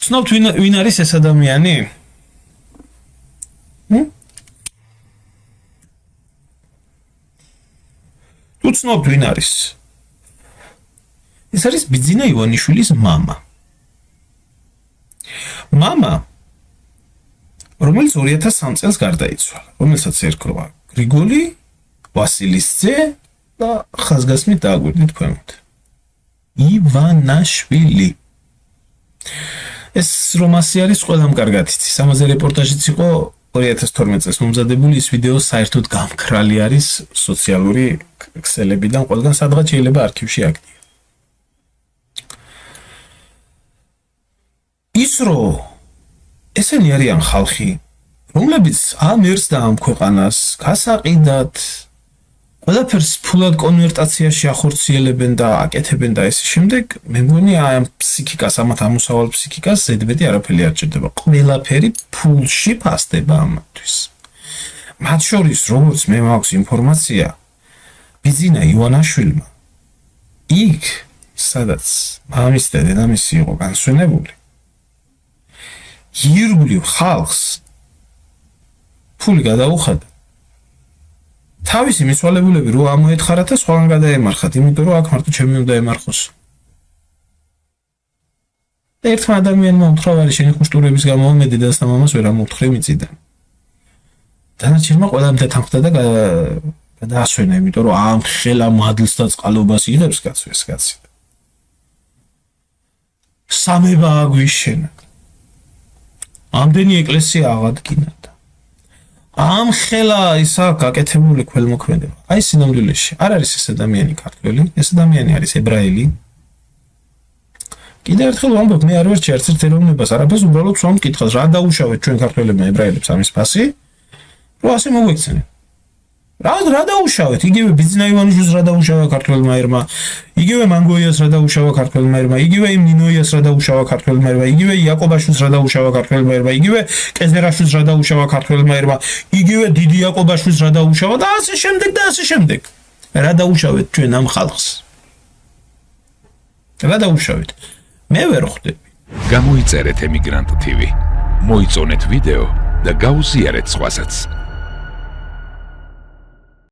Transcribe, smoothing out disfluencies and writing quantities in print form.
ცნობთ ვინ არის ეს ადამიანი? თუ ცნობთ ვინ არის? ეს არის ბიძინა ივანიშვილის მამა. მამა, რომელიც 2003 წელს გარდაიცვალა, რომელსაც ერქვა გრიგოლი ვასილისძე და ხაზგასმით დააგვირდით ქვემოთ. ივანაშვილი. ეს რომ ასე არის, ყველამ კარგად იცის. ამაზე რეპორტაჟიც იყო 2012 წელს მომზადებული, ის ვიდეო საერთოდ გამქრალი არის სოციალური ქსელებიდან, ყველგან სადღაც შეიძლება არქივში აგდია. ის რომ ესენი არიან ხალხი, რომლებიც ამ ერს და ამ ქვეყანას გასაყიდად ყველაფერს ფულად კონვერტაციაში ახორციელებენ და აკეთებენ და ესე შემდეგ, მე მგონი ამ ფსიქიკას, ამათ ამოსავალ ფსიქიკას ზედმეტი არაფერი არ ჭირდება. ყველაფერი ფულში ფასდება ამათთვის. მათ შორის, როგორც მე მაქვს ინფორმაცია, ბიძინა ივანაშვილმა იქ, სადაც მამის და დედამისი იყო განსვენებული, ირგვლივ ხალხს ფული გადაუხადა. თავისი მიცვალებულები რო ამოეთხარათ და სხვაგან გადაემარხათ, იმიტომ რომ აქ მარტო ჩემი უნდა ემარხოს. ერთმა ადამიანმა უთხრა შენი ხუშტურების გამო მე დედას და მამას ვერ ამოვთხრე მიწიდან. დანარჩენმა ყველამ დათანხმდა და გადაასვენა, იმიტომ რომ ამ ხელა მადლს და წყალობას იღებს კაცო ეს კაცი. სამება აგვიშენა. ამდენი ეკლესია აღადგინა. ამ ხელა ისა გაკეთებული ქველმოქმედება. აი სინამდვილეში არ არის ეს ადამიანი ქართველი, ეს ადამიანი არის ებრაელი. კიდევ ერთხელ ვამბობ, მე არ ვერჩი არც ერთ ეროვნებას, არაფერს უბრალოდ ვსვამთ კითხავს, რა დაუშავეთ ჩვენ ქართველებმა ებრაელებს ამის ფასი, რომ ასე მოგვექცნენ. რა დაუშავეთ? იგივე ბიძინა ივანიშვილს რა დაუშავა ქართველმა ერმა, იგივე მანგოიას რა დაუშავა ქართველმა ერმა, იგივე იმ ნინოიას რა დაუშავა ქართველმა ერმა, იგივე იაკობაშვილს რა დაუშავა ქართველმა ერმა, იგივე კეზერაშვილს რა დაუშავა ქართველმა ერმა, იგივე დიდი იაკობაშვილს რა დაუშავა და ასე შემდეგ და ასე შემდეგ. რა დაუშავეთ ჩვენ ამ ხალხს? რა დაუშავეთ? მე ვერ ხვდები. გამოიწერეთ ემიგრანტ TV. მოიწონეთ ვიდეო და გაუზიარეთ სხვასაც.